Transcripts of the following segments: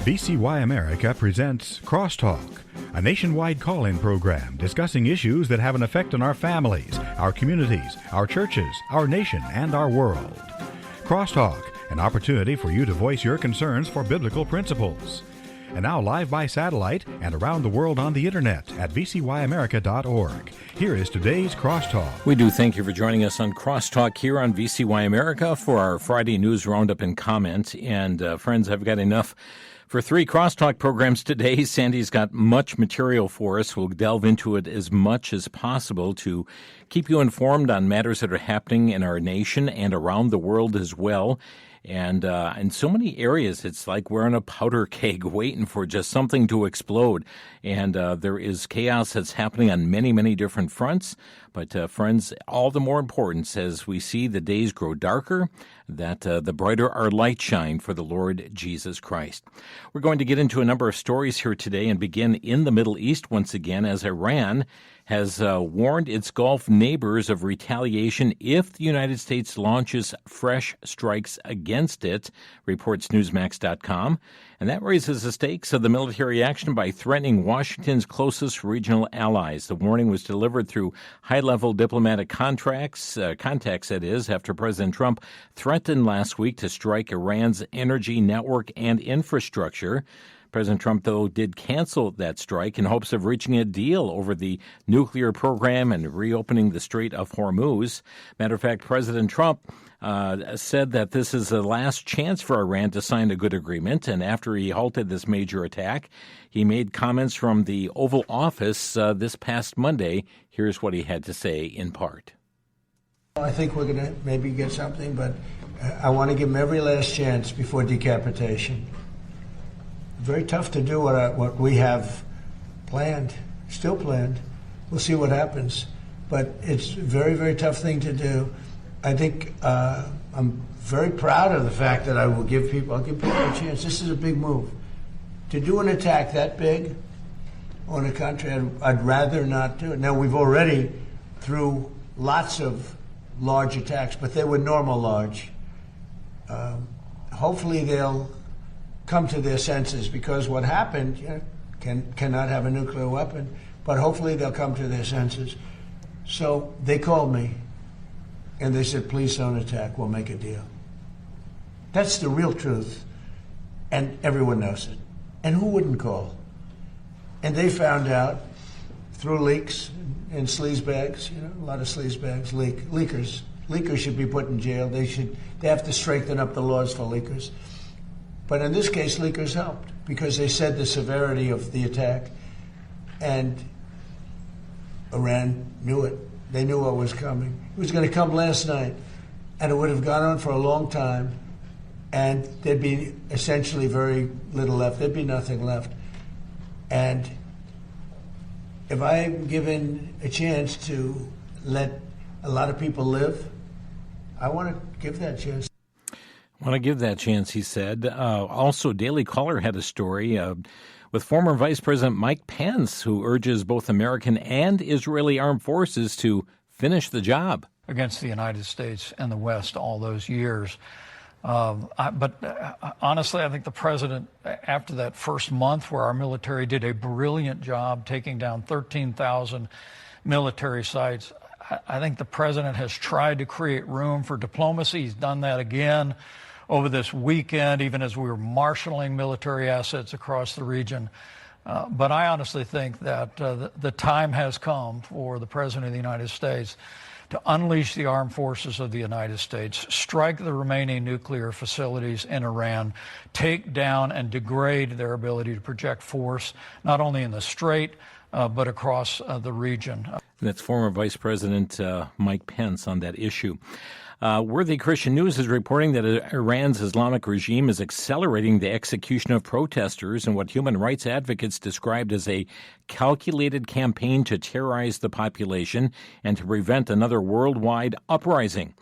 WWII America presents Crosstalk, a nationwide call-in program discussing issues that have an effect on our families, our communities, our churches, our nation, and our world. Crosstalk, an opportunity for you to voice your concerns for biblical principles. And now live by satellite and around the world on the internet at vcyamerica.org. Here is today's Crosstalk. We do thank you for joining us on Crosstalk here on VCY America for our Friday News Roundup and Comment. And friends, I've got enough for 3 Crosstalk programs today. Sandy's got much material for us. We'll delve into it as much as possible to keep you informed on matters that are happening in our nation and around the world as well. And in so many areas, it's like we're in a powder keg waiting for just something to explode. And there is chaos that's happening on many, many different fronts. But friends, all the more important as we see the days grow darker, that the brighter our light shine for the Lord Jesus Christ. We're going to get into a number of stories here today and begin in the Middle East once again, as Iran has warned its Gulf neighbors of retaliation if the United States launches fresh strikes against it, reports Newsmax.com. And that raises the stakes of the military action by threatening Washington's closest regional allies. The warning was delivered through high-level diplomatic contacts, that is, after President Trump threatened last week to strike Iran's energy network and infrastructure. President Trump, though, did cancel that strike in hopes of reaching a deal over the nuclear program and reopening the Strait of Hormuz. Matter of fact, President Trump said that this is the last chance for Iran to sign a good agreement. And after he halted this major attack, he made comments from the Oval Office this past Monday. Here's what he had to say in part. I think we're going to maybe get something, but I want to give them every last chance before decapitation. Very tough to do what we have planned, still planned. We'll see what happens. But it's a very, very tough thing to do. I think I'm very proud of the fact that I'll give people a chance. This is a big move. To do an attack that big on a country, I'd rather not do it. Now, we've already, through lots of large attacks, but they were normal large. Hopefully they'll come to their senses, because what happened cannot have a nuclear weapon, but hopefully they'll come to their senses. So they called me and they said, please don't attack, we'll make a deal. That's the real truth, and everyone knows it. And who wouldn't call? And they found out through leaks and sleazebags, a lot of sleazebags, leakers. Leakers should be put in jail. They have to strengthen up the laws for leakers. But in this case, leakers helped because they said the severity of the attack, and Iran knew it. They knew what was coming. It was going to come last night, and it would have gone on for a long time, and there'd be essentially very little left. There'd be nothing left. And if I'm given a chance to let a lot of people live, I want to give that chance. Want to give that chance, he said. Also, Daily Caller had a story with former Vice-President Mike Pence, who urges both American and Israeli armed forces to finish the job against the United States and the West all those years. But honestly, I think the president, after that first month where our military did a brilliant job taking down 13,000 military sites, I think the president has tried to create room for diplomacy. He's done that again over this weekend, even as we were marshaling military assets across the region. But I honestly think that the time has come for the President of the United States to unleash the armed forces of the United States, strike the remaining nuclear facilities in Iran, take down and degrade their ability to project force, not only in the Strait, but across the region. That's former Vice President Mike Pence on that issue. Worthy Christian News is reporting that Iran's Islamic regime is accelerating the execution of protesters in what human rights advocates described as a calculated campaign to terrorize the population and to prevent another worldwide uprising.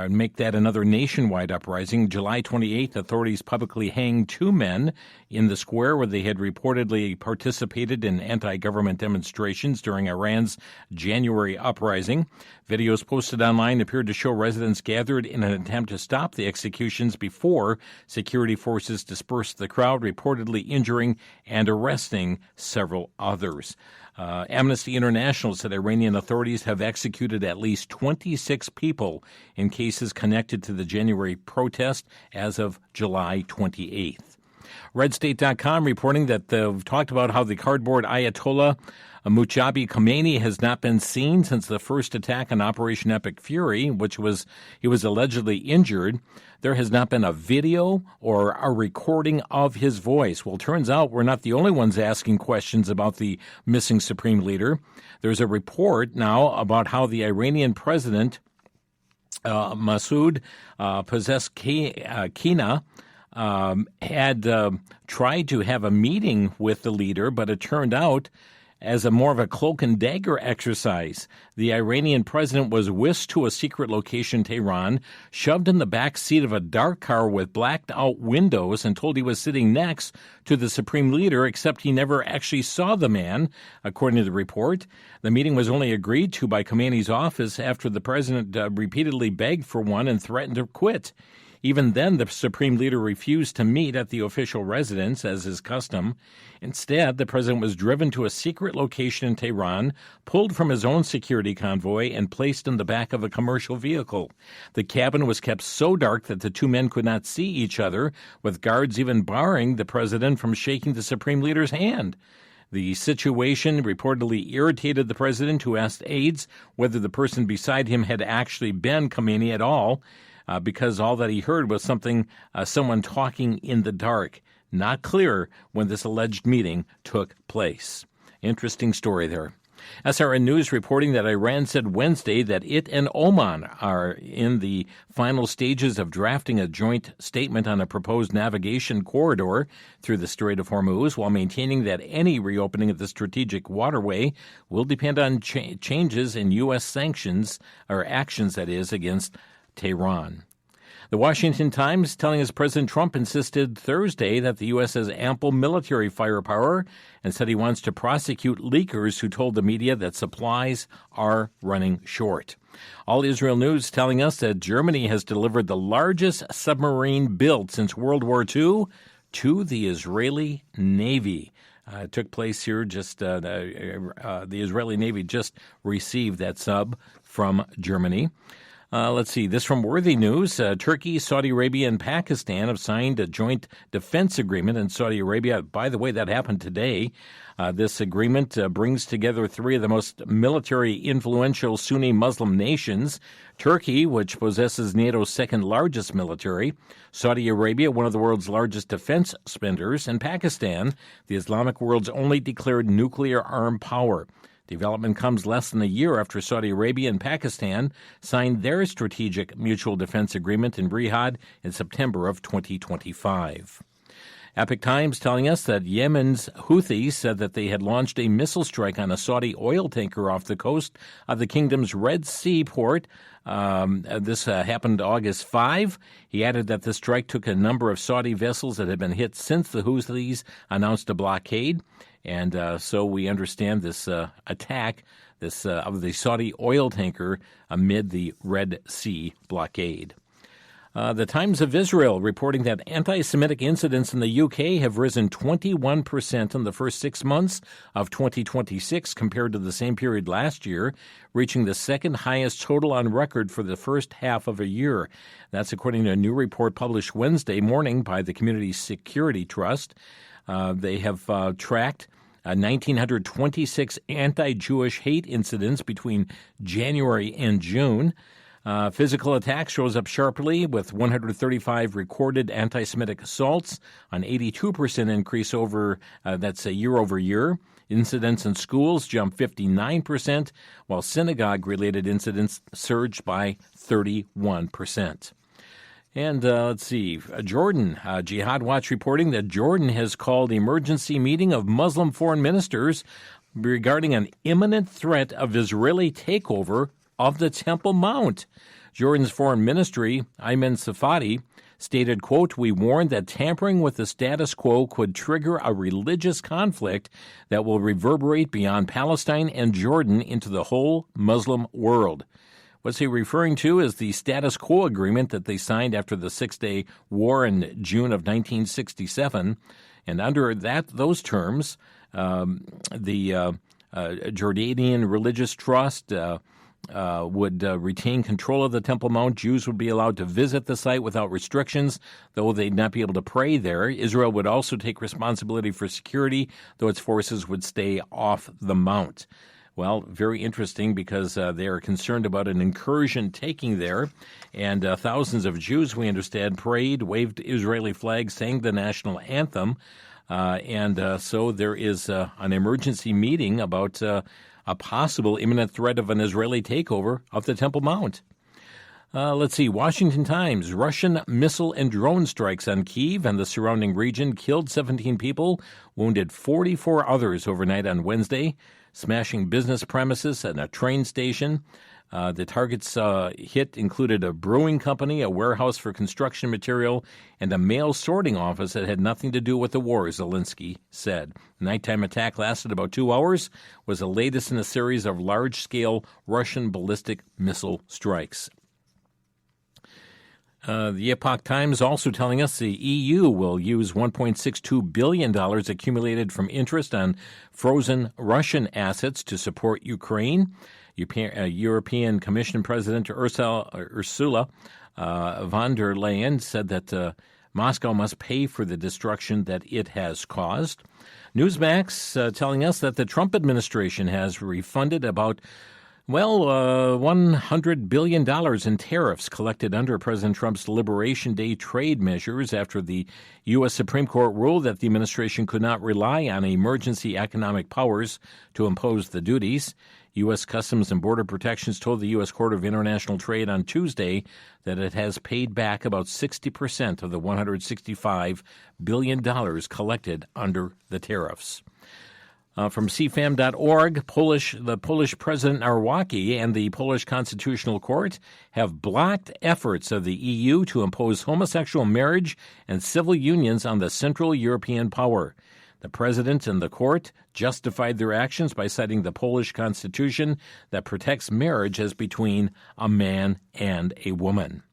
make that another nationwide uprising. July 28th, authorities publicly hanged 2 men in the square where they had reportedly participated in anti-government demonstrations during Iran's January uprising. Videos posted online appeared to show residents gathered in an attempt to stop the executions before security forces dispersed the crowd, reportedly injuring and arresting several others. Amnesty International said Iranian authorities have executed at least 26 people in cases connected to the January protest as of July 28th. RedState.com reporting that they've talked about how the cardboard Ayatollah Mujabi Khomeini has not been seen since the first attack on Operation Epic Fury, he was allegedly injured. There has not been a video or a recording of his voice. Well, it turns out we're not the only ones asking questions about the missing supreme leader. There's a report now about how the Iranian president, Masoud Pezeshkian, had tried to have a meeting with the leader, but it turned out as a more of a cloak and dagger exercise. The Iranian president was whisked to a secret location in Tehran, shoved in the back seat of a dark car with blacked out windows, and told he was sitting next to the supreme leader, except he never actually saw the man, according to the report. The meeting was only agreed to by Khomeini's office after the president repeatedly begged for one and threatened to quit. Even then, the supreme leader refused to meet at the official residence, as is custom. Instead, the president was driven to a secret location in Tehran, pulled from his own security convoy, and placed in the back of a commercial vehicle. The cabin was kept so dark that the 2 men could not see each other, with guards even barring the president from shaking the supreme leader's hand. The situation reportedly irritated the president, who asked aides whether the person beside him had actually been Khomeini at all, because all that he heard was someone talking in the dark. Not clear when this alleged meeting took place. Interesting story there. SRN News reporting that Iran said Wednesday that it and Oman are in the final stages of drafting a joint statement on a proposed navigation corridor through the Strait of Hormuz, while maintaining that any reopening of the strategic waterway will depend on changes in U.S. sanctions, or actions, that is, against Tehran. The Washington Times telling us President Trump insisted Thursday that the U.S. has ample military firepower and said he wants to prosecute leakers who told the media that supplies are running short. All Israel News telling us that Germany has delivered the largest submarine built since World War II to the Israeli Navy. It took place here the Israeli Navy just received that sub from Germany. Let's see, this from Worthy News. Turkey, Saudi Arabia, and Pakistan have signed a joint defense agreement in Saudi Arabia. By the way, that happened today. This agreement brings together 3 of the most military influential Sunni Muslim nations. Turkey, which possesses NATO's second largest military, Saudi Arabia, one of the world's largest defense spenders, and Pakistan, the Islamic world's only declared nuclear armed power. Development comes less than a year after Saudi Arabia and Pakistan signed their strategic mutual defense agreement in Riyadh in September of 2025. Epoch Times telling us that Yemen's Houthis said that they had launched a missile strike on a Saudi oil tanker off the coast of the kingdom's Red Sea port. This happened August 5. He added that the strike took a number of Saudi vessels that had been hit since the Houthis announced a blockade. And so we understand this attack of the Saudi oil tanker amid the Red Sea blockade. The Times of Israel reporting that anti-Semitic incidents in the UK have risen 21% in the first 6 months of 2026 compared to the same period last year, reaching the second highest total on record for the first half of a year. That's according to a new report published Wednesday morning by the Community Security Trust. They have tracked 1,926 anti-Jewish hate incidents between January and June. Physical attacks rose up sharply with 135 recorded anti-Semitic assaults, an 82% increase that's a year over year. Incidents in schools jumped 59%, while synagogue-related incidents surged by 31%. And let's see, Jordan, Jihad Watch reporting that Jordan has called emergency meeting of Muslim foreign ministers regarding an imminent threat of Israeli takeover of the Temple Mount. Jordan's foreign ministry, Ayman Safadi, stated, quote, "We warned that tampering with the status quo could trigger a religious conflict that will reverberate beyond Palestine and Jordan into the whole Muslim world." What's he referring to is the status quo agreement that they signed after the Six-Day War in June of 1967. And under those terms, the Jordanian Religious Trust would retain control of the Temple Mount. Jews would be allowed to visit the site without restrictions, though they'd not be able to pray there. Israel would also take responsibility for security, though its forces would stay off the Mount. Well, very interesting because they are concerned about an incursion taking there, and thousands of Jews, we understand, prayed, waved Israeli flags, sang the national anthem, and so there is an emergency meeting about a possible imminent threat of an Israeli takeover of the Temple Mount. Let's see. Washington Times. Russian missile and drone strikes on Kyiv and the surrounding region killed 17 people, wounded 44 others overnight on Wednesday, smashing business premises and a train station. The targets hit included a brewing company, a warehouse for construction material, and a mail sorting office that had nothing to do with the war, Zelensky said. The nighttime attack lasted about 2 hours, was the latest in a series of large-scale Russian ballistic missile strikes. The Epoch Times also telling us the EU will use $1.62 billion accumulated from interest on frozen Russian assets to support Ukraine. European Commission President Ursula von der Leyen said that Moscow must pay for the destruction that it has caused. Newsmax telling us that the Trump administration has refunded about $100 billion in tariffs collected under President Trump's Liberation Day trade measures after the U.S. Supreme Court ruled that the administration could not rely on emergency economic powers to impose the duties. U.S. Customs and Border Protections told the U.S. Court of International Trade on Tuesday that it has paid back about 60% of the $165 billion collected under the tariffs. From CFAM.org, the Polish President Arwacki and the Polish Constitutional Court have blocked efforts of the EU to impose homosexual marriage and civil unions on the Central European power. The president and the court justified their actions by citing the Polish constitution that protects marriage as between a man and a woman.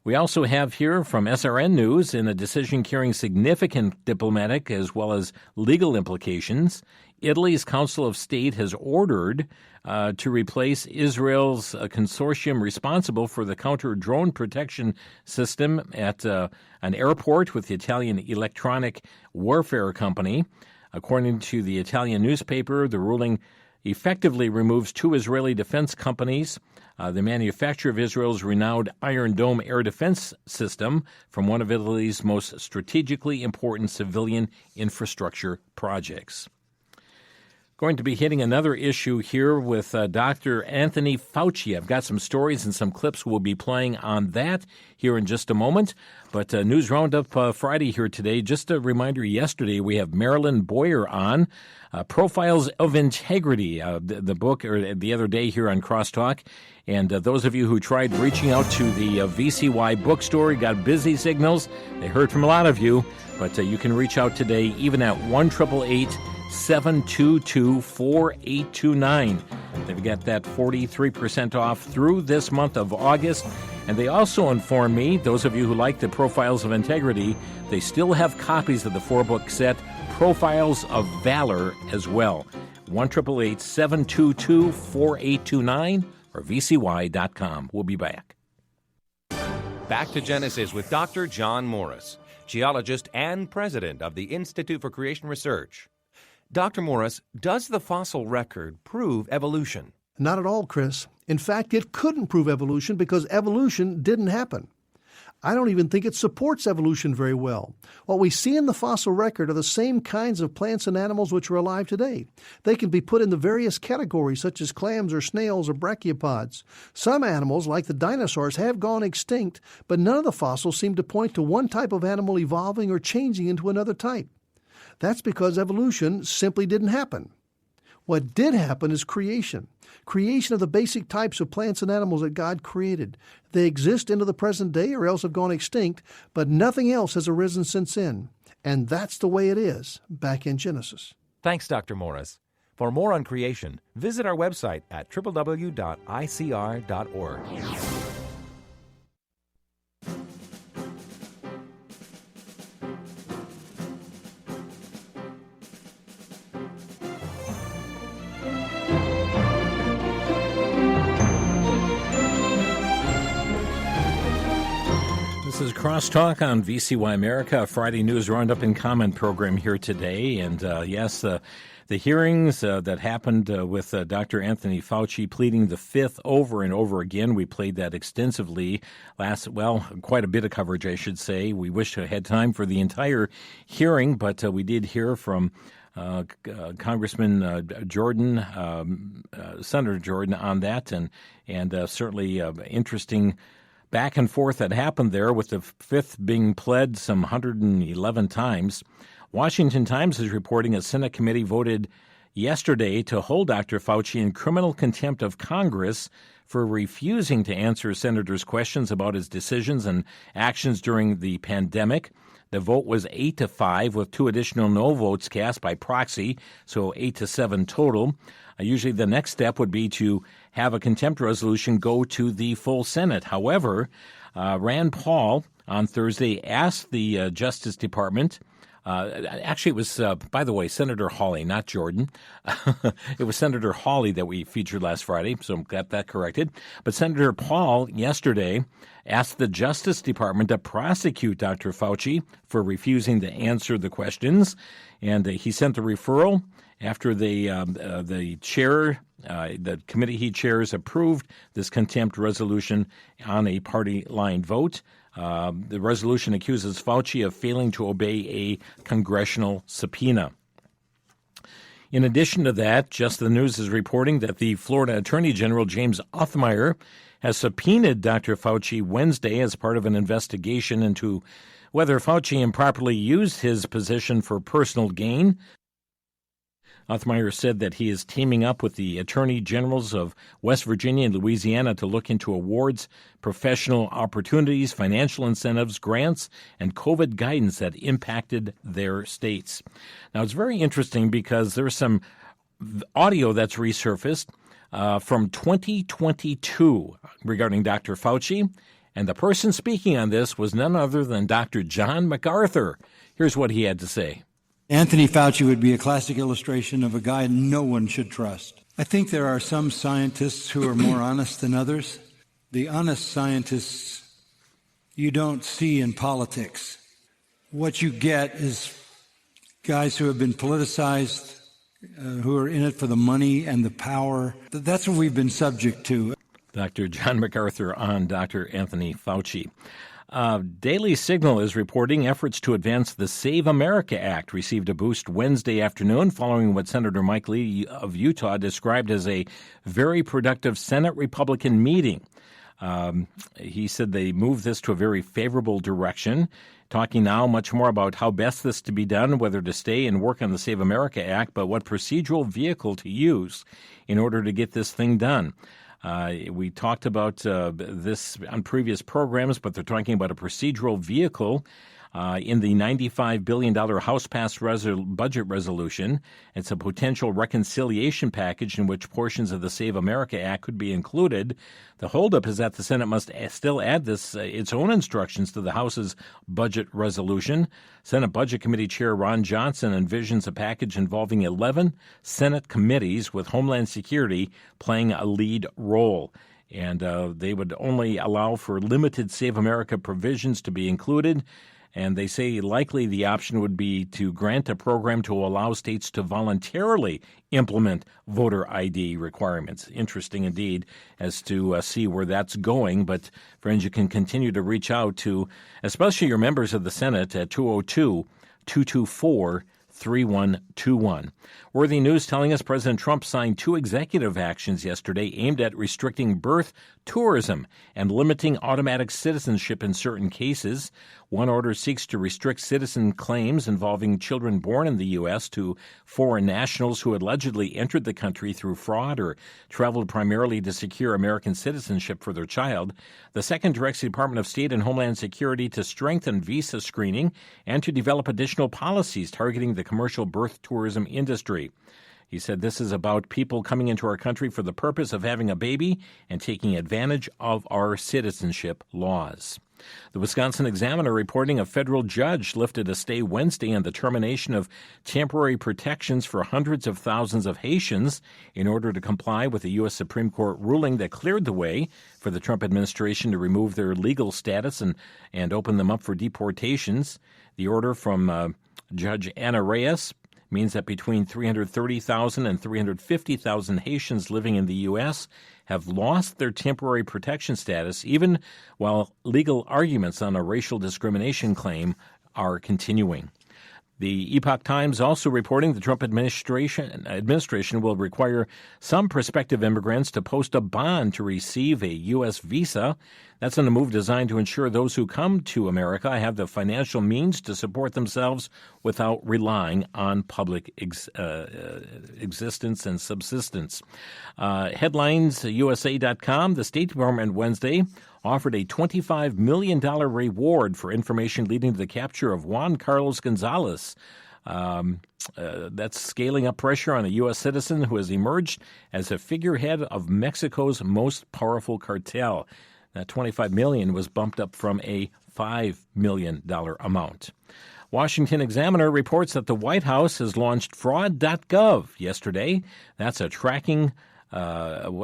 We also have here from SRN News, in a decision carrying significant diplomatic as well as legal implications, Italy's Council of State has ordered to replace Israel's consortium responsible for the counter-drone protection system at an airport with the Italian electronic warfare company. According to the Italian newspaper, the ruling effectively removes two Israeli defense companies, the manufacturer of Israel's renowned Iron Dome air defense system, from one of Italy's most strategically important civilian infrastructure projects. Going to be hitting another issue here with Dr. Anthony Fauci. I've got some stories and some clips we'll be playing on that here in just a moment. But News Roundup Friday here today. Just a reminder, yesterday we have Marilyn Boyer on, Profiles of Integrity, the book, or the other day here on Crosstalk. And those of you who tried reaching out to the VCY bookstore, got busy signals. They heard from a lot of you, but you can reach out today even at 1-888-722-4829. They've got that 43% off through this month of August. And they also inform me, those of you who like the Profiles of Integrity, they still have copies of the 4-book set, Profiles of Valor, as well. 1-888-722-4829 or VCY.com. We'll be back. Back to Genesis with Dr. John Morris, geologist and president of the Institute for Creation Research. Dr. Morris, does the fossil record prove evolution? Not at all, Chris. In fact, it couldn't prove evolution because evolution didn't happen. I don't even think it supports evolution very well. What we see in the fossil record are the same kinds of plants and animals which are alive today. They can be put in the various categories such as clams or snails or brachiopods. Some animals, like the dinosaurs, have gone extinct, but none of the fossils seem to point to one type of animal evolving or changing into another type. That's because evolution simply didn't happen. What did happen is creation of the basic types of plants and animals that God created. They exist into the present day or else have gone extinct, but nothing else has arisen since then. And that's the way it is back in Genesis. Thanks, Dr. Morris. For more on creation, visit our website at www.icr.org. This is Crosstalk on VCY America, a Friday News Roundup and Comment program here today. And yes, the hearings that happened with Dr. Anthony Fauci pleading the fifth over and over again. We played that extensively quite a bit of coverage, I should say. We wish I had time for the entire hearing, but we did hear from Congressman Jordan, Senator Jordan on that, and certainly interesting back and forth that happened there, with the fifth being pled some 111 times. Washington Times is reporting a Senate committee voted yesterday to hold Dr. Fauci in criminal contempt of Congress for refusing to answer senators' questions about his decisions and actions during the pandemic. The vote was 8-5, with 2 additional no votes cast by proxy, so 8-7 total. Usually the next step would be to have a contempt resolution go to the full Senate. However, Rand Paul on Thursday asked the Justice Department, actually it was, by the way, Senator Hawley, not Jordan. It was Senator Hawley that we featured last Friday, so got that corrected. But Senator Paul yesterday asked the Justice Department to prosecute Dr. Fauci for refusing to answer the questions, and he sent the referral after the committee he chairs approved this contempt resolution on a party line vote. The resolution accuses Fauci of failing to obey a congressional subpoena. In addition to that, Just the News is reporting that the Florida Attorney General James Othmeyer has subpoenaed Dr. Fauci Wednesday as part of an investigation into whether Fauci improperly used his position for personal gain. Othmeyer said that he is teaming up with the attorney generals of West Virginia and Louisiana to look into awards, professional opportunities, financial incentives, grants, and COVID guidance that impacted their states. Now, it's very interesting because there's some audio that's resurfaced from 2022 regarding Dr. Fauci, and the person speaking on this was none other than Dr. John MacArthur. Here's what he had to say. Anthony Fauci would be a classic illustration of a guy no one should trust. I think there are some scientists who are more honest than others. The honest scientists you don't see in politics. What you get is guys who have been politicized, who are in it for the money and the power. That's what we've been subject to. Dr. John MacArthur on Dr. Anthony Fauci. Daily Signal is reporting efforts to advance the Save America Act received a boost Wednesday afternoon following what Senator Mike Lee of Utah described as a very productive Senate Republican meeting. He said they moved this to a very favorable direction, talking now much more about how best this to be done, whether to stay and work on the Save America Act, but what procedural vehicle to use in order to get this thing done. We talked about this on previous programs, but they're talking about a procedural vehicle in the $95 billion House-passed budget resolution. It's a potential reconciliation package in which portions of the Save America Act could be included. The holdup is that the Senate must still add its own instructions to the House's budget resolution. Senate Budget Committee Chair Ron Johnson envisions a package involving 11 Senate committees with Homeland Security playing a lead role. And they would only allow for limited Save America provisions to be included. And they say likely the option would be to grant a program to allow states to voluntarily implement voter ID requirements. Interesting indeed as to see where that's going. But, friends, you can continue to reach out to especially your members of the Senate at 202-224-3121. Worthy News telling us President Trump signed 2 executive actions yesterday aimed at restricting birth tourism and limiting automatic citizenship in certain cases. One order seeks to restrict citizen claims involving children born in the U.S. to foreign nationals who allegedly entered the country through fraud or traveled primarily to secure American citizenship for their child. The second directs the Department of State and Homeland Security to strengthen visa screening and to develop additional policies targeting the commercial birth tourism industry. He said this is about people coming into our country for the purpose of having a baby and taking advantage of our citizenship laws. The Wisconsin Examiner reporting a federal judge lifted a stay Wednesday on the termination of temporary protections for hundreds of thousands of Haitians in order to comply with the U.S. Supreme Court ruling that cleared the way for the Trump administration to remove their legal status and open them up for deportations. The order from Judge Anna Reyes means that between 330,000 and 350,000 Haitians living in the U.S. have lost their temporary protection status, even while legal arguments on a racial discrimination claim are continuing. The Epoch Times also reporting the Trump administration will require some prospective immigrants to post a bond to receive a U.S. visa. That's in a move designed to ensure those who come to America have the financial means to support themselves without relying on public existence and subsistence. Headlines, USA.com, the State Department Wednesday offered a $25 million reward for information leading to the capture of Juan Carlos Gonzalez. That's scaling up pressure on a U.S. citizen who has emerged as a figurehead of Mexico's most powerful cartel. That $25 million was bumped up from a $5 million amount. Washington Examiner reports that the White House has launched fraud.gov yesterday. That's a tracking website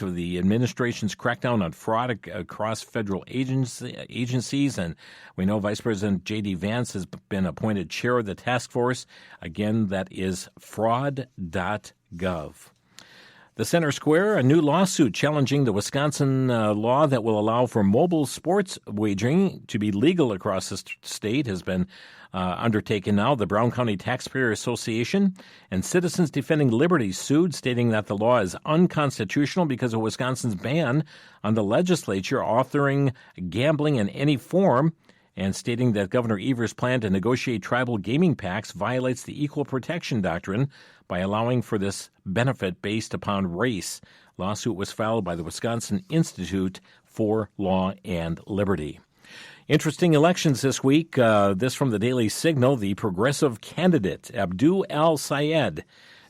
of the administration's crackdown on fraud across federal agencies. And we know Vice President J.D. Vance has been appointed chair of the task force. Again, that is fraud.gov. The Center Square, a new lawsuit challenging the Wisconsin law that will allow for mobile sports wagering to be legal across the state, has been undertaken now. The Brown County Taxpayer Association and Citizens Defending Liberty sued, stating that the law is unconstitutional because of Wisconsin's ban on the legislature authoring gambling in any form, and stating that Governor Evers' plan to negotiate tribal gaming pacts violates the Equal Protection Doctrine by allowing for this benefit based upon race. Lawsuit was filed by the Wisconsin Institute for Law and Liberty. Interesting elections this week. This from the Daily Signal. The progressive candidate, Abdul al-Sayed,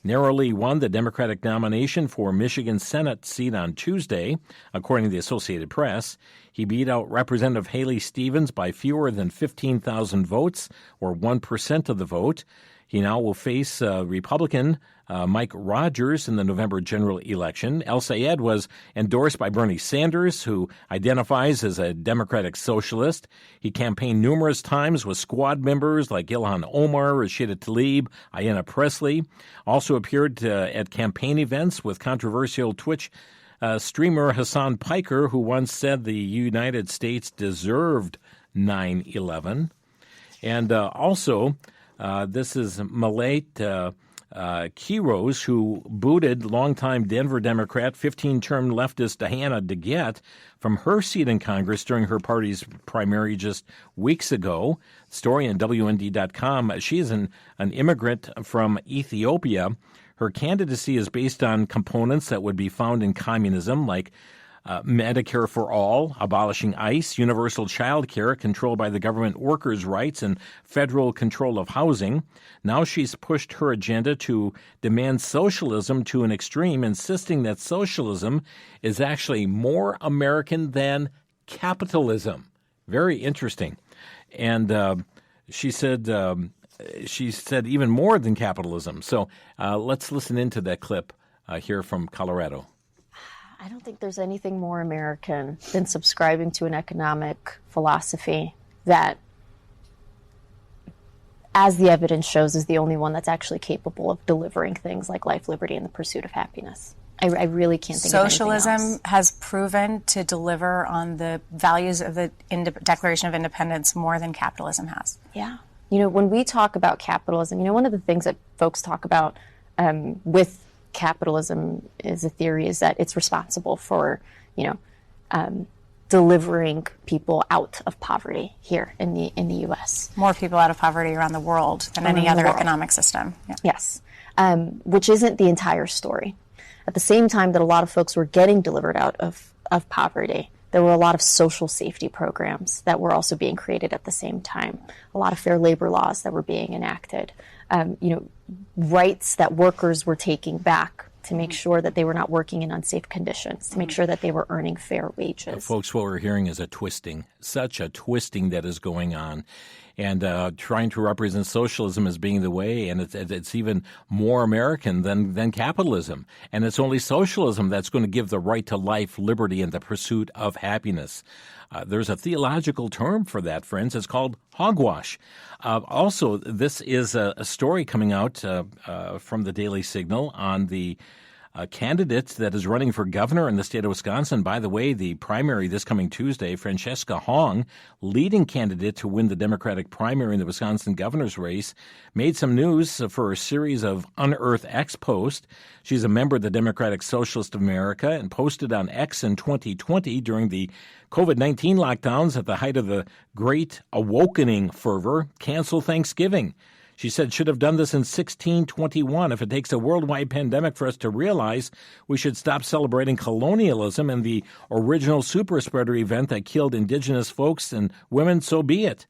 narrowly won the Democratic nomination for Michigan Senate seat on Tuesday, according to the Associated Press. He beat out Representative Haley Stevens by fewer than 15,000 votes, or 1% of the vote. He now will face Republican Mike Rogers in the November general election. El-Sayed was endorsed by Bernie Sanders, who identifies as a Democratic socialist. He campaigned numerous times with squad members like Ilhan Omar, Rashida Tlaib, Ayanna Pressley. Also appeared at campaign events with controversial Twitch streamer Hassan Piker, who once said the United States deserved 9/11. And also, this is Malat Quiroz, who booted longtime Denver Democrat, 15-term leftist Diana DeGette from her seat in Congress during her party's primary just weeks ago. Story on WND.com. She is an immigrant from Ethiopia. Her candidacy is based on components that would be found in communism, like Medicare for all, abolishing ICE, universal child care, control by the government workers' rights, and federal control of housing. Now she's pushed her agenda to demand socialism to an extreme, insisting that socialism is actually more American than capitalism. Very interesting. And she said even more than capitalism. So let's listen into that clip here from Colorado. I don't think there's anything more American than subscribing to an economic philosophy that, as the evidence shows, is the only one that's actually capable of delivering things like life, liberty, and the pursuit of happiness. I really can't think of anything else. Socialism has proven to deliver on the values of the Declaration of Independence more than capitalism has. Yeah. You know, when we talk about capitalism, you know, one of the things that folks talk about with capitalism is a theory is that it's responsible for, delivering people out of poverty here in the U.S. More people out of poverty around the world than any other economic system. Yeah. Yes, which isn't the entire story. At the same time that a lot of folks were getting delivered out of poverty, there were a lot of social safety programs that were also being created at the same time. A lot of fair labor laws that were being enacted. Rights that workers were taking back to make sure that they were not working in unsafe conditions, to make sure that they were earning fair wages. Folks, what we're hearing is a twisting, such a twisting that is going on. And trying to represent socialism as being the way, and it's even more American than capitalism. And it's only socialism that's going to give the right to life, liberty, and the pursuit of happiness. There's a theological term for that, friends. It's called hogwash. Also, this is a story coming out from the Daily Signal on the candidate that is running for governor in the state of Wisconsin. By the way, the primary this coming Tuesday, Francesca Hong, leading candidate to win the Democratic primary in the Wisconsin governor's race, made some news for a series of Unearth X posts. She's a member of the Democratic Socialist of America and posted on X in 2020 during the COVID-19 lockdowns at the height of the Great Awakening fervor, cancel Thanksgiving. She said, should have done this in 1621. If it takes a worldwide pandemic for us to realize we should stop celebrating colonialism and the original super spreader event that killed indigenous folks and women, so be it.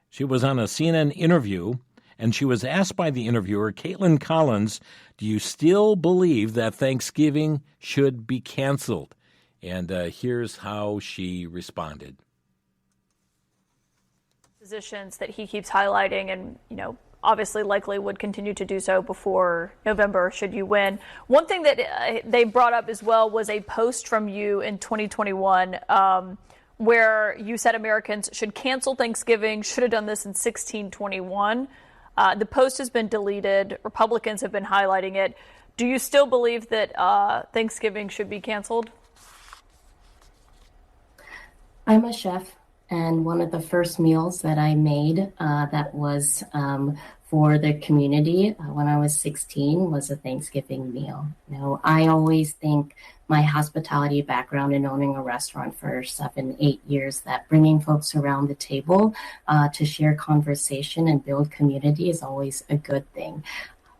She was on a CNN interview, and she was asked by the interviewer, Caitlin Collins, do you still believe that Thanksgiving should be canceled? And here's how she responded. Positions that he keeps highlighting and, obviously likely would continue to do so before November should you win. One thing that they brought up as well was a post from you in 2021 where you said Americans should cancel Thanksgiving, should have done this in 1621. The post has been deleted. Republicans have been highlighting it. Do you still believe that Thanksgiving should be canceled? I'm a chef. And one of the first meals that I made that was for the community when I was 16 was a Thanksgiving meal. I always think my hospitality background in owning a restaurant for 7-8 years, that bringing folks around the table to share conversation and build community is always a good thing.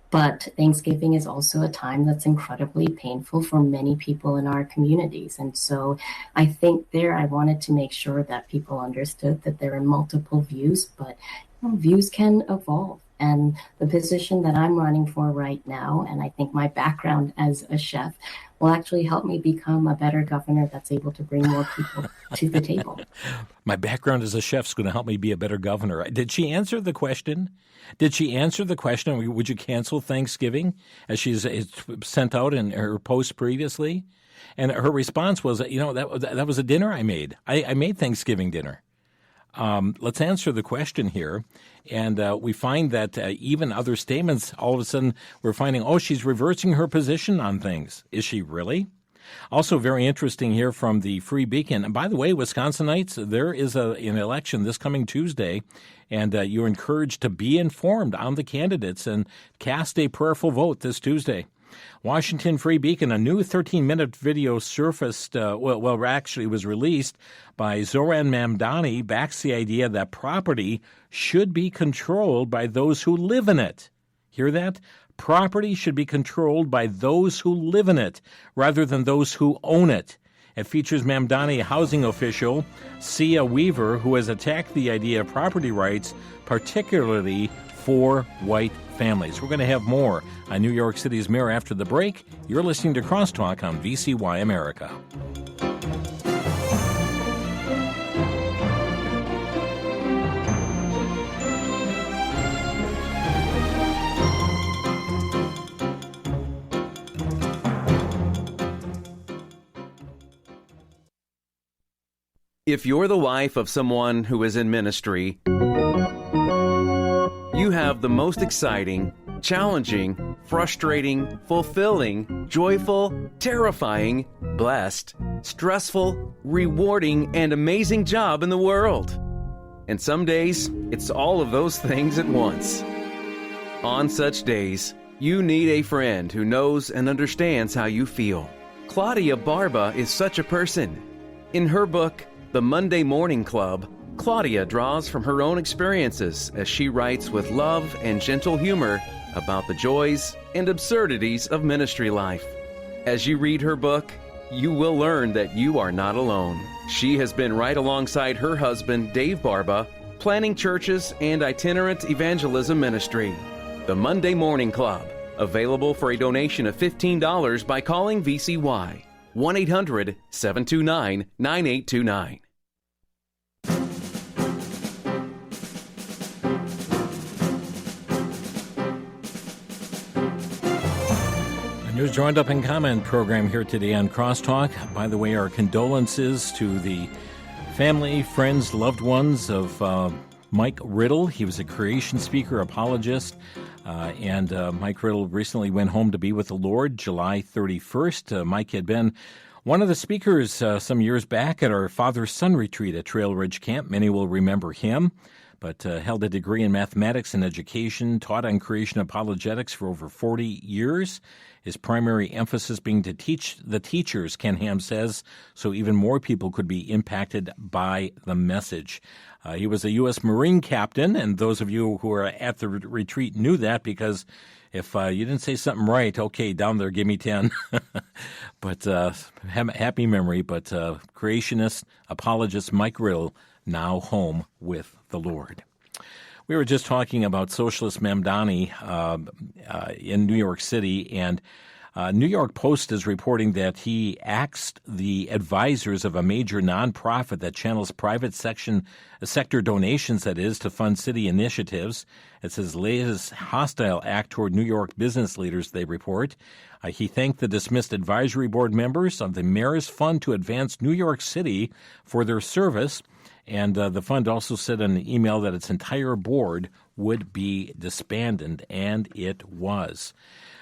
But Thanksgiving is also a time that's incredibly painful for many people in our communities. And so I think I wanted to make sure that people understood that there are multiple views, but views can evolve. And the position that I'm running for right now, and I think my background as a chef, will actually help me become a better governor that's able to bring more people to the table. My background as a chef is going to help me be a better governor. Did she answer the question? Would you cancel Thanksgiving, as she's sent out in her post previously? And her response was, that was a dinner I made. I made Thanksgiving dinner. Let's answer the question here. And we find that even other statements, all of a sudden, we're finding, she's reversing her position on things. Is she really? Also very interesting here from the Free Beacon. And by the way, Wisconsinites, there is an election this coming Tuesday, and you're encouraged to be informed on the candidates and cast a prayerful vote this Tuesday. Washington Free Beacon, a new 13-minute video surfaced, actually was released by Zoran Mamdani, backs the idea that property should be controlled by those who live in it. Hear that? Property should be controlled by those who live in it rather than those who own it. It features Mamdani housing official Sia Weaver, who has attacked the idea of property rights, particularly for white families. We're going to have more on New York City's mayor after the break. You're listening to Crosstalk on VCY America. If you're the wife of someone who is in ministry, you have the most exciting, challenging, frustrating, fulfilling, joyful, terrifying, blessed, stressful, rewarding, and amazing job in the world. And some days, it's all of those things at once. On such days, You need a friend who knows and understands how you feel. Claudia Barba is such a person. In her book, The Monday Morning Club, Claudia draws from her own experiences as she writes with love and gentle humor about the joys and absurdities of ministry life. As you read her book, you will learn that you are not alone. She has been right alongside her husband, Dave Barba, planning churches and itinerant evangelism ministry. The Monday Morning Club, available for a donation of $15 by calling VCY, 1-800-729-9829. News Roundup and Comment program here today on Crosstalk. By the way, our condolences to the family, friends, loved ones of Mike Riddle. He was a creation speaker, apologist, and Mike Riddle recently went home to be with the Lord July 31st. Mike had been one of the speakers some years back at our father-son retreat at Trail Ridge Camp. Many will remember him, but held a degree in mathematics and education, taught on creation apologetics for over 40 years. His primary emphasis being to teach the teachers, Ken Ham says, so even more people could be impacted by the message. He was a U.S. Marine captain, and those of you who are at the retreat knew that, because if you didn't say something right, okay, down there, give me 10. But happy memory, but creationist, apologist Mike Riddle, now home with the Lord. We were just talking about socialist Mamdani in New York City, and New York Post is reporting that he axed the advisors of a major nonprofit that channels private sector donations, that is, to fund city initiatives. It's his latest hostile act toward New York business leaders, they report. He thanked the dismissed advisory board members of the Mayor's Fund to Advance New York City for their service. And the fund also said in an email that its entire board would be disbanded, and it was.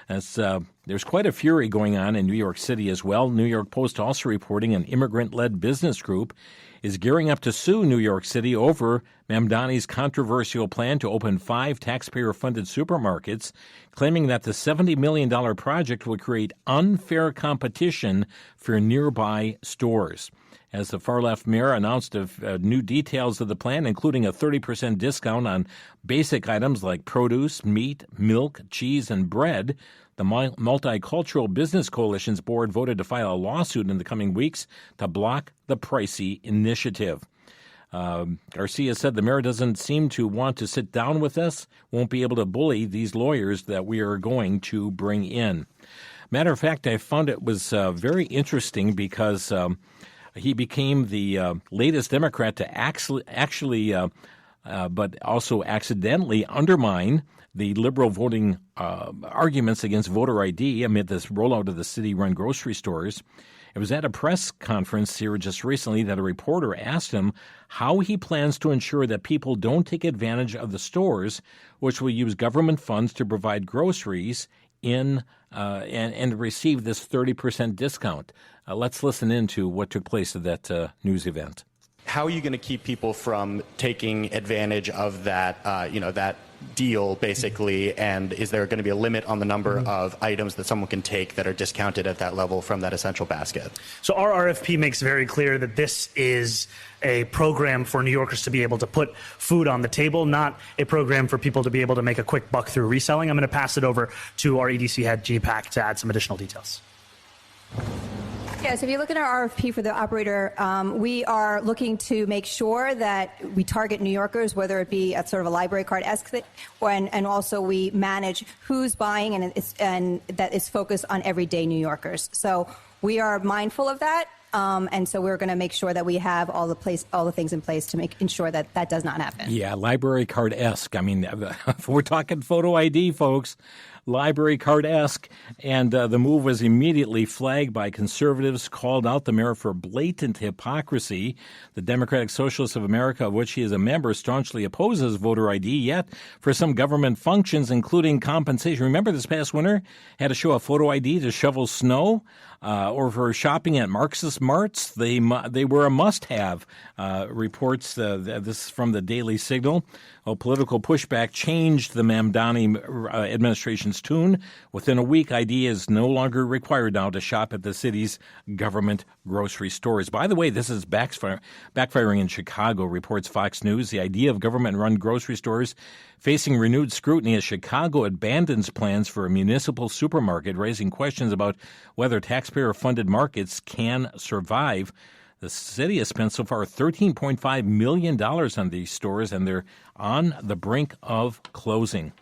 There's quite a fury going on in New York City as well. New York Post also reporting an immigrant-led business group is gearing up to sue New York City over Mamdani's controversial plan to open 5 taxpayer-funded supermarkets, claiming that the $70 million project would create unfair competition for nearby stores. As the far-left mayor announced new details of the plan, including a 30% discount on basic items like produce, meat, milk, cheese, and bread, the Multicultural Business Coalition's board voted to file a lawsuit in the coming weeks to block the pricey initiative. Garcia said the mayor doesn't seem to want to sit down with us, won't be able to bully these lawyers that we are going to bring in. Matter of fact, I found it was very interesting because he became the latest Democrat to actually but also accidentally undermine the liberal voting arguments against voter ID amid this rollout of the city-run grocery stores. It was at a press conference here just recently that a reporter asked him how he plans to ensure that people don't take advantage of the stores, which will use government funds to provide groceries and receive this 30% discount. Let's listen into what took place at that news event. How are you going to keep people from taking advantage of that, that deal, basically? And is there going to be a limit on the number of items that someone can take that are discounted at that level from that essential basket? So our RFP makes very clear that this is a program for New Yorkers to be able to put food on the table, not a program for people to be able to make a quick buck through reselling. I'm going to pass it over to our EDC head, GPAC, to add some additional details. Yes, if you look at our RFP for the operator, we are looking to make sure that we target New Yorkers, whether it be at sort of a library card-esque, and also we manage who's buying, and that is focused on everyday New Yorkers. So we are mindful of that, and so we're going to make sure that we have all the things in place to ensure that that does not happen. Yeah, library card-esque. I mean, if we're talking photo ID, folks, library card-esque, and the move was immediately flagged by conservatives, called out the mayor for blatant hypocrisy. The Democratic Socialists of America, of which he is a member, staunchly opposes voter ID, yet for some government functions, including compensation. Remember this past winter, had to show a photo ID to shovel snow, or for shopping at Marxist marts, they were a must-have, reports this from the Daily Signal. Political pushback changed the Mamdani administration's Clinton's tune. Within a week, ID is no longer required now to shop at the city's government grocery stores. By the way, this is backfiring in Chicago, reports Fox News. The idea of government-run grocery stores facing renewed scrutiny as Chicago abandons plans for a municipal supermarket, raising questions about whether taxpayer-funded markets can survive. The city has spent so far $13.5 million on these stores, and they're on the brink of closing.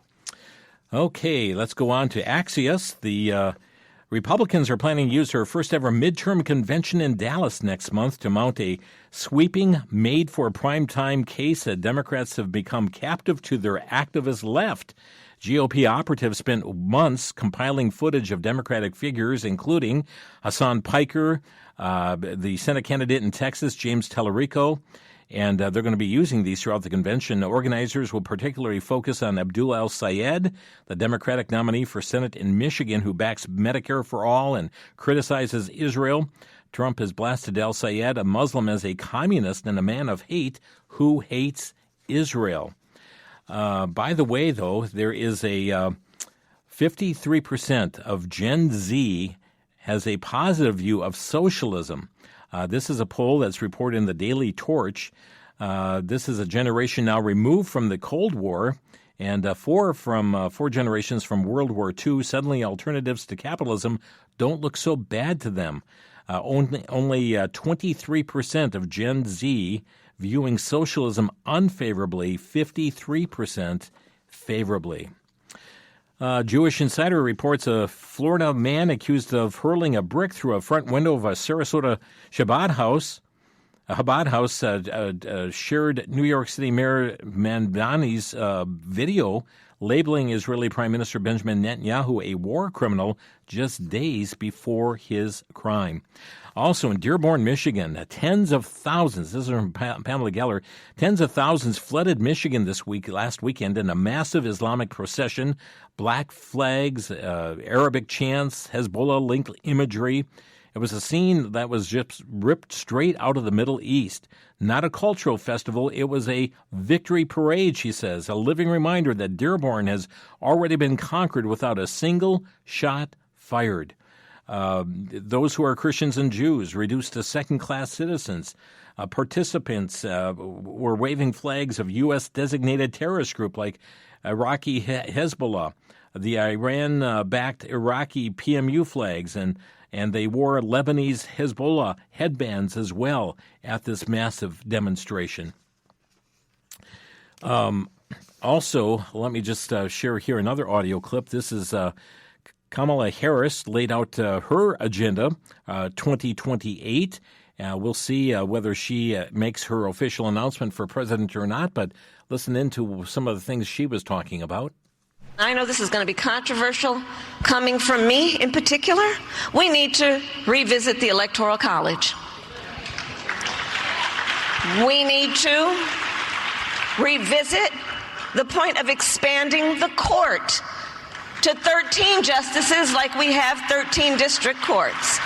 Okay, let's go on to Axios. The Republicans are planning to use their first-ever midterm convention in Dallas next month to mount a sweeping, made-for-primetime case that Democrats have become captive to their activist left. GOP operatives spent months compiling footage of Democratic figures, including Hassan Piker, the Senate candidate in Texas, James Tallarico, and they're going to be using these throughout the convention. Organizers will particularly focus on Abdul El-Sayed, the Democratic nominee for Senate in Michigan, who backs Medicare for all and criticizes Israel. Trump has blasted El-Sayed, a Muslim, as a communist and a man of hate who hates Israel. By the way, though, there is a 53% of Gen Z has a positive view of socialism. This is a poll that's reported in the Daily Torch. This is a generation now removed from the Cold War, and four generations from World War II. Suddenly, alternatives to capitalism don't look so bad to them. Only 23% of Gen Z viewing socialism unfavorably, 53% favorably. Jewish Insider reports a Florida man accused of hurling a brick through a front window of a Sarasota Chabad house. A Chabad house shared New York City Mayor Mamdani's video labeling Israeli Prime Minister Benjamin Netanyahu a war criminal just days before his crime. Also in Dearborn, Michigan, tens of thousands, this is from Pamela Geller, tens of thousands flooded Michigan last weekend in a massive Islamic procession. Black flags, Arabic chants, Hezbollah-linked imagery. It was a scene that was just ripped straight out of the Middle East. Not a cultural festival, it was a victory parade, she says, a living reminder that Dearborn has already been conquered without a single shot fired. Those who are Christians and Jews reduced to second-class citizens. Participants were waving flags of U.S.-designated terrorist group like Iraqi Hezbollah, the Iran-backed Iraqi PMU flags, and they wore Lebanese Hezbollah headbands as well at this massive demonstration. Also, let me just share here another audio clip. This is Kamala Harris laid out her agenda, 2028. We'll see whether she makes her official announcement for president or not, but listen into some of the things she was talking about. I know this is going to be controversial coming from me in particular. We need to revisit the Electoral College. We need to revisit the point of expanding the court to 13 justices like we have 13 district courts.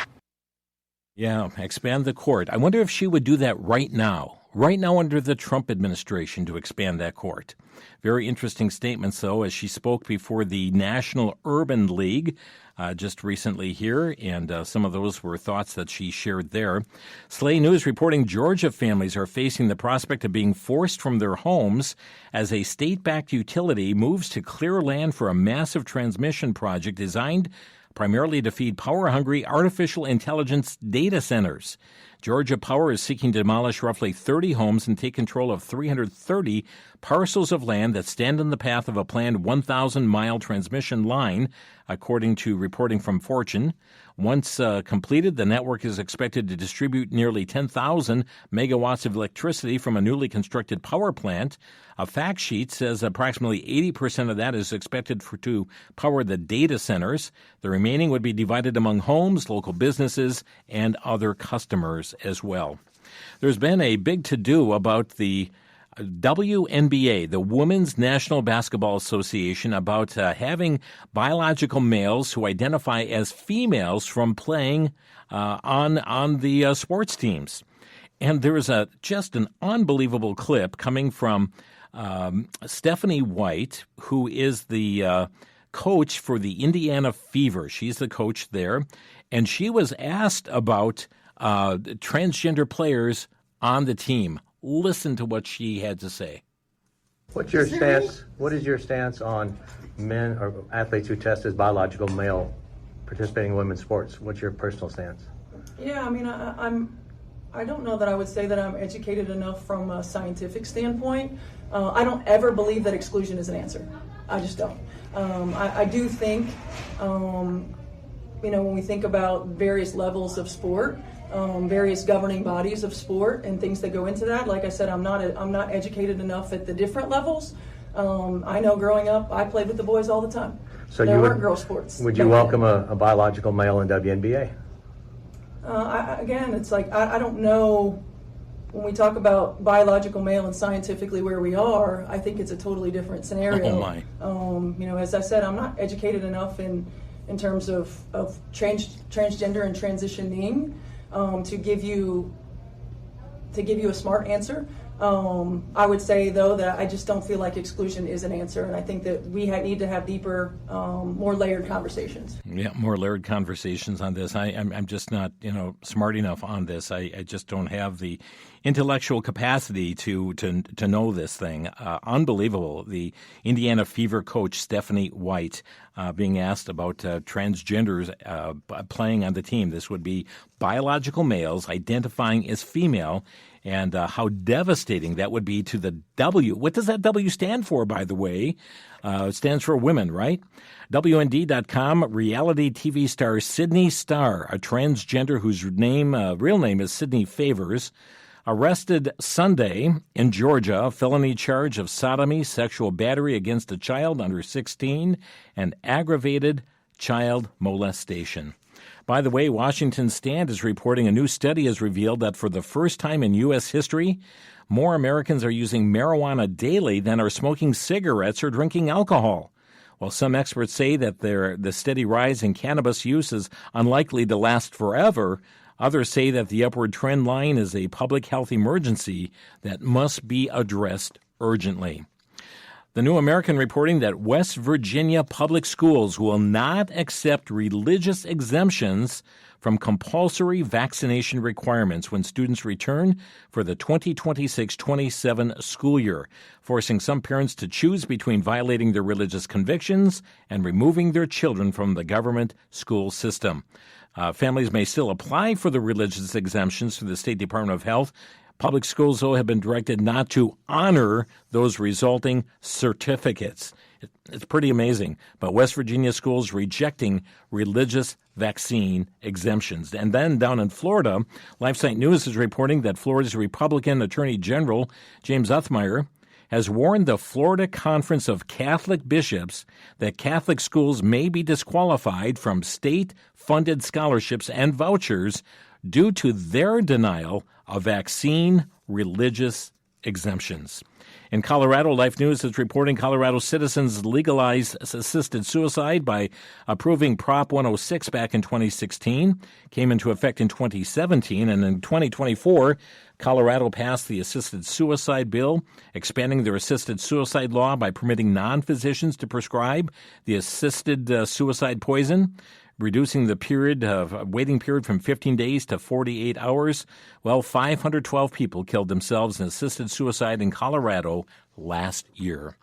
Yeah, expand the court. I wonder if she would do that right now under the Trump administration, to expand that court. Very interesting statements, though, as she spoke before the National Urban League just recently here, and some of those were thoughts that she shared there. Slay News reporting Georgia families are facing the prospect of being forced from their homes as a state-backed utility moves to clear land for a massive transmission project designed primarily to feed power-hungry artificial intelligence data centers. Georgia Power is seeking to demolish roughly 30 homes and take control of 330 parcels of land that stand in the path of a planned 1,000-mile transmission line, according to reporting from Fortune. Once completed, the network is expected to distribute nearly 10,000 megawatts of electricity from a newly constructed power plant. A fact sheet says approximately 80% of that is expected to power the data centers. The remaining would be divided among homes, local businesses, and other customers as well. There's been a big to-do about the WNBA, the Women's National Basketball Association, about having biological males who identify as females from playing on the sports teams. And there is just an unbelievable clip coming from Stephanie White, who is the coach for the Indiana Fever. She's the coach there. And she was asked about transgender players on the team. Listen to what she had to say. What's your stance? What is your stance on men or athletes who test as biological male participating in women's sports? What's your personal stance? Yeah, I mean, I don't know that I would say that I'm educated enough from a scientific standpoint. I don't ever believe that exclusion is an answer. I just don't. I do think, when we think about various levels of sport, various governing bodies of sport and things that go into that, like I said, I'm not educated enough at the different levels. I know growing up, I played with the boys all the time. So there weren't girl sports. Would you welcome a biological male in WNBA? Again, it's like, I don't know, when we talk about biological male and scientifically where we are, I think it's a totally different scenario. Oh my. As I said, I'm not educated enough in terms of transgender and transitioning to give you a smart answer. I would say, though, that I just don't feel like exclusion is an answer, and I think that we need to have deeper, more layered conversations. Yeah, more layered conversations on this. I'm just not, smart enough on this. I just don't have the intellectual capacity to know this thing. Unbelievable. The Indiana Fever coach, Stephanie White, being asked about transgenders playing on the team. This would be biological males identifying as female, and how devastating that would be to the W. What does that W stand for, by the way? It stands for women, right? WND.com, reality TV star Sydney Starr, a transgender whose real name is Sydney Favors, arrested Sunday in Georgia, a felony charge of sodomy, sexual battery against a child under 16, and aggravated child molestation. By the way, Washington Stand is reporting a new study has revealed that for the first time in U.S. history, more Americans are using marijuana daily than are smoking cigarettes or drinking alcohol. While some experts say that the steady rise in cannabis use is unlikely to last forever, others say that the upward trend line is a public health emergency that must be addressed urgently. The New American reporting that West Virginia public schools will not accept religious exemptions from compulsory vaccination requirements when students return for the 2026-27 school year, forcing some parents to choose between violating their religious convictions and removing their children from the government school system. Families may still apply for the religious exemptions through the State Department of Health. Public schools, though, have been directed not to honor those resulting certificates. It's pretty amazing. But West Virginia schools rejecting religious vaccine exemptions. And then down in Florida, LifeSite News is reporting that Florida's Republican Attorney General, James Othmeyer, has warned the Florida Conference of Catholic Bishops that Catholic schools may be disqualified from state-funded scholarships and vouchers due to their denial of vaccine religious exemptions. In Colorado, Life News is reporting Colorado citizens legalized assisted suicide by approving Prop 106 back in 2016, came into effect in 2017, and in 2024, Colorado passed the assisted suicide bill, expanding their assisted suicide law by permitting non-physicians to prescribe the assisted suicide poison, reducing the waiting period from 15 days to 48 hours. Well, 512 people killed themselves in assisted suicide in Colorado last year.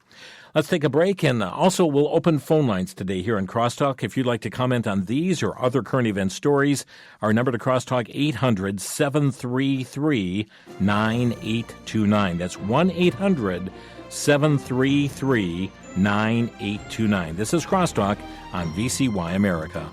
Let's take a break, and also we'll open phone lines today here on Crosstalk. If you'd like to comment on these or other current event stories, our number to Crosstalk, 800-733-9829. That's 1-800-733-9829. This is Crosstalk on VCY America.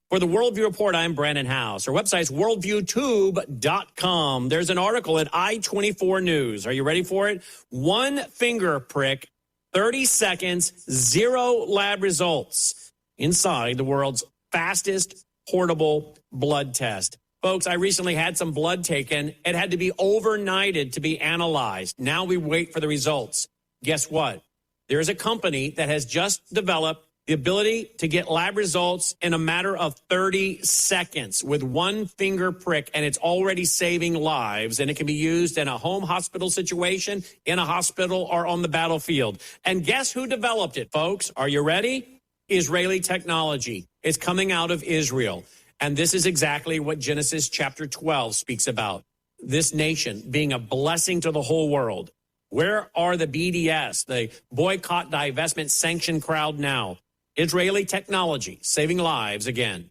For the Worldview Report, I'm Brandon House. Our website's worldviewtube.com. There's an article at I-24 News. Are you ready for it? One finger prick, 30 seconds, 0 lab results inside the world's fastest portable blood test. Folks, I recently had some blood taken. It had to be overnighted to be analyzed. Now we wait for the results. Guess what? There is a company that has just developed the ability to get lab results in a matter of 30 seconds with one finger prick, and it's already saving lives, and it can be used in a home hospital situation, in a hospital, or on the battlefield. And guess who developed it, folks? Are you ready? Israeli technology. It's coming out of Israel. And this is exactly what Genesis chapter 12 speaks about. This nation being a blessing to the whole world. Where are the BDS, the boycott, divestment, sanction crowd now? Israeli technology saving lives again.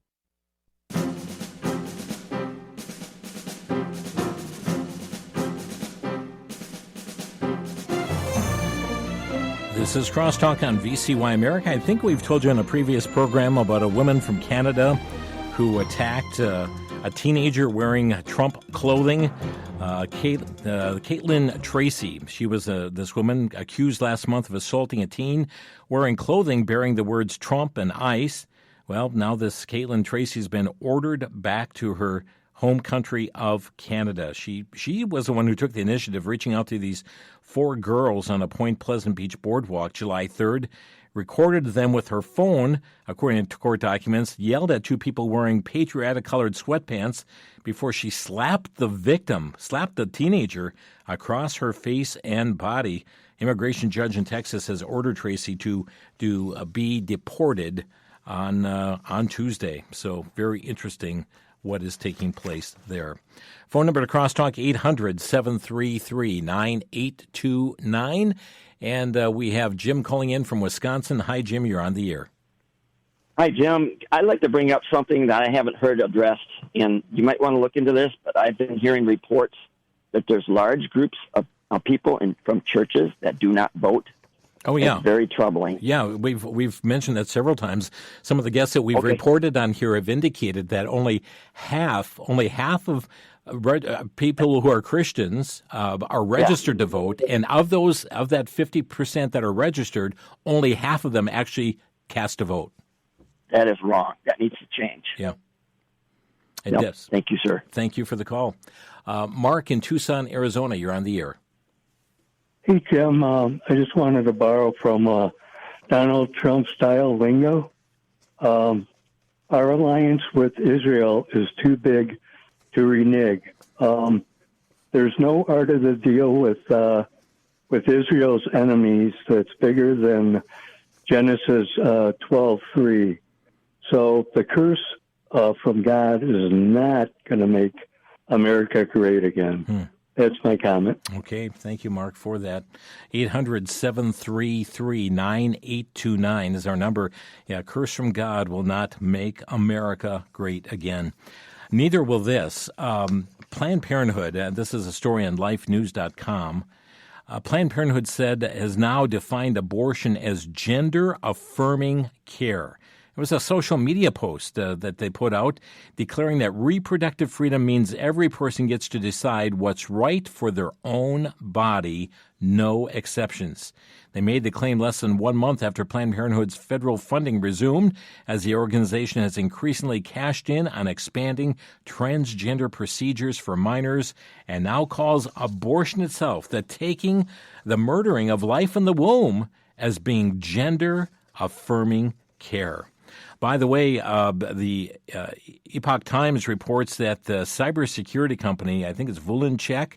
This is Crosstalk on WWII America. I think we've told you in a previous program about a woman from Canada who attacked a teenager wearing Trump clothing. Caitlin Tracy. She was this woman accused last month of assaulting a teen wearing clothing bearing the words Trump and ICE. Well, now this Caitlin Tracy's been ordered back to her home country of Canada. She was the one who took the initiative, reaching out to these 4 girls on a Point Pleasant Beach boardwalk July 3rd, recorded them with her phone, according to court documents, yelled at 2 people wearing patriotic-colored sweatpants before she slapped the teenager, across her face and body. Immigration judge in Texas has ordered Tracy to be deported on Tuesday. So very interesting what is taking place there. Phone number to Crosstalk, 800-733-9829. And we have Jim calling in from Wisconsin. Hi, Jim. You're on the air. Hi, Jim. I'd like to bring up something that I haven't heard addressed, and you might want to look into this, but I've been hearing reports that there's large groups of people from churches that do not vote. Oh, yeah. It's very troubling. Yeah, we've mentioned that several times. Some of the guests that we've reported on here have indicated that only half of people who are Christians are registered to vote, and of that 50% that are registered, only half of them actually cast a vote. That is wrong. That needs to change. Yeah. It does. Thank you, sir. Thank you for the call. Mark in Tucson, Arizona, you're on the air. Hey, Jim. I just wanted to borrow from Donald Trump-style lingo. Our alliance with Israel is too big to renege. There's no art of the deal with Israel's enemies that's bigger than Genesis 12:3. So the curse from God is not going to make America great again. That's my comment. Okay. Thank you, Mark, for that. 800-733-9829 is our number. Yeah, curse from God will not make America great again. Neither will this. Planned Parenthood, this is a story on lifenews.com. Planned Parenthood has now defined abortion as gender-affirming care. It was a social media post that they put out declaring that reproductive freedom means every person gets to decide what's right for their own body, no exceptions. They made the claim less than 1 month after Planned Parenthood's federal funding resumed, as the organization has increasingly cashed in on expanding transgender procedures for minors and now calls abortion itself, the murdering of life in the womb, as being gender-affirming care. By the way, the Epoch Times reports that the cybersecurity company, I think it's Vulinchek,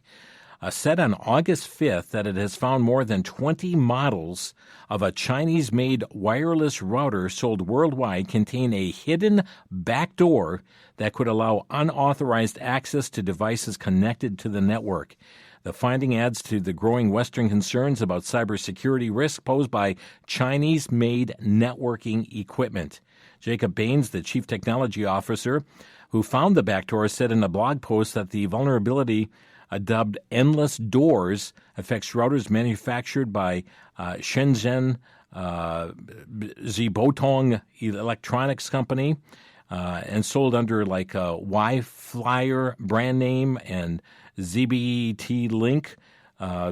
said on August 5th that it has found more than 20 models of a Chinese-made wireless router sold worldwide contain a hidden backdoor that could allow unauthorized access to devices connected to the network. The finding adds to the growing Western concerns about cybersecurity risks posed by Chinese-made networking equipment. Jacob Baines, the chief technology officer who found the backdoor, said in a blog post that the vulnerability, dubbed Endless Doors, affects routers manufactured by Shenzhen Zibotong Electronics Company and sold under like a Wi-Flyer brand name and ZBT Link.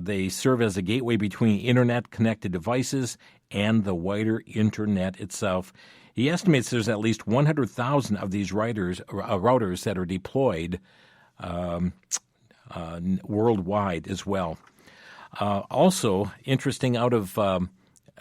They serve as a gateway between internet-connected devices and the wider Internet itself. He estimates there's at least 100,000 of these routers that are deployed worldwide as well. Also interesting out of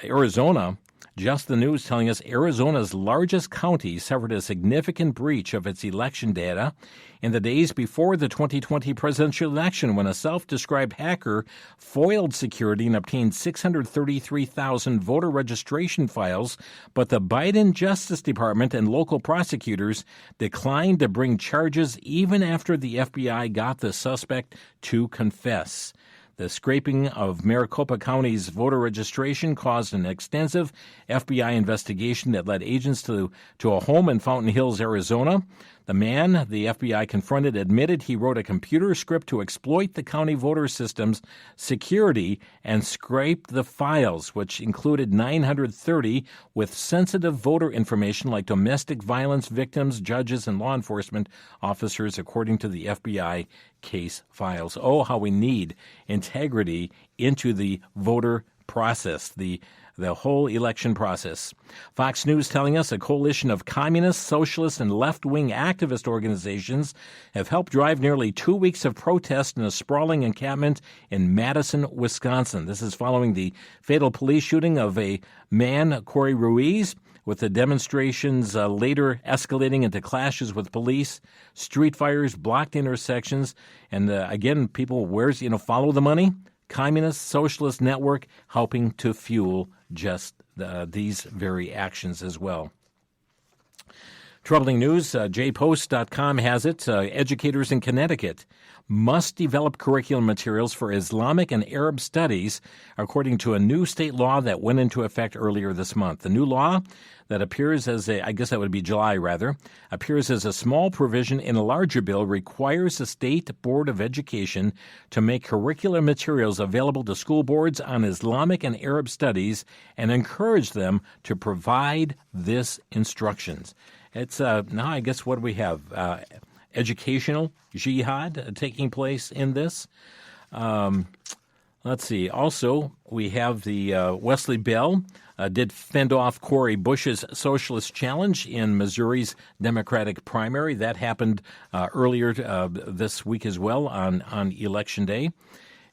Arizona, Just the News telling us Arizona's largest county suffered a significant breach of its election data in the days before the 2020 presidential election when a self-described hacker foiled security and obtained 633,000 voter registration files, but the Biden Justice Department and local prosecutors declined to bring charges even after the FBI got the suspect to confess. The scraping of Maricopa County's voter registration caused an extensive FBI investigation that led agents to a home in Fountain Hills, Arizona. The man the FBI confronted admitted he wrote a computer script to exploit the county voter system's security and scraped the files, which included 930 with sensitive voter information like domestic violence victims, judges, and law enforcement officers, according to the FBI case files. Oh, how we need integrity into the voter process, the whole election process. Fox News telling us a coalition of communist, socialist, and left-wing activist organizations have helped drive nearly 2 weeks of protest in a sprawling encampment in Madison, Wisconsin. This is following the fatal police shooting of a man, Corey Ruiz, with the demonstrations later escalating into clashes with police, street fires, blocked intersections, and again, people, follow the money? Communist Socialist Network helping to fuel just these very actions as well. Troubling news, jpost.com has it. Educators in Connecticut must develop curriculum materials for Islamic and Arab studies, according to a new state law that went into effect earlier this month. The new law that appears as appears as a small provision in a larger bill, requires the State Board of Education to make curricular materials available to school boards on Islamic and Arab studies and encourage them to provide this instructions. It's now, I guess, what do we have? Educational jihad taking place in this. Let's see. Also, we have the Wesley Bell did fend off Cori Bush's socialist challenge in Missouri's Democratic primary. That happened earlier this week as well on Election Day.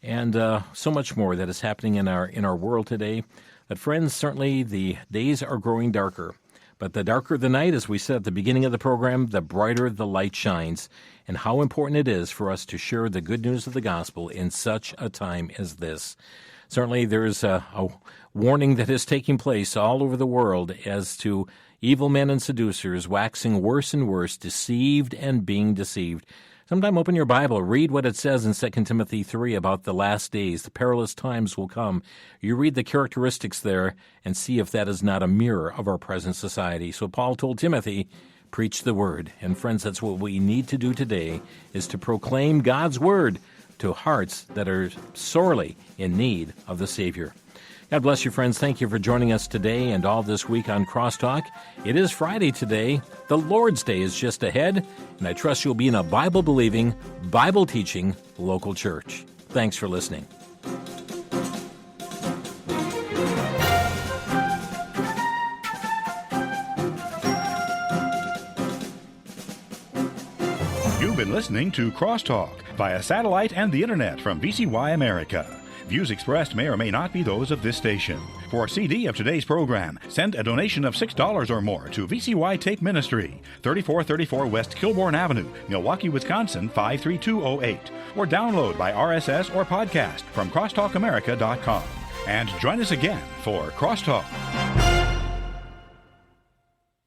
And so much more that is happening in our world today. But friends, certainly the days are growing darker. But the darker the night, as we said at the beginning of the program, the brighter the light shines, and how important it is for us to share the good news of the gospel in such a time as this. Certainly there is a warning that is taking place all over the world as to evil men and seducers waxing worse and worse, deceived and being deceived. Sometime open your Bible, read what it says in 2 Timothy 3 about the last days. The perilous times will come. You read the characteristics there and see if that is not a mirror of our present society. So Paul told Timothy, preach the word. And friends, that's what we need to do today, is to proclaim God's word to hearts that are sorely in need of the Savior. God bless you, friends. Thank you for joining us today and all this week on Crosstalk. It is Friday today. The Lord's Day is just ahead, and I trust you'll be in a Bible-believing, Bible-teaching local church. Thanks for listening. You've been listening to Crosstalk via satellite and the internet from VCY America. Views expressed may or may not be those of this station. For a CD of today's program, send a donation of $6 or more to VCY Tape Ministry, 3434 West Kilbourne Avenue, Milwaukee, Wisconsin, 53208, or download by RSS or podcast from crosstalkamerica.com. And join us again for Crosstalk.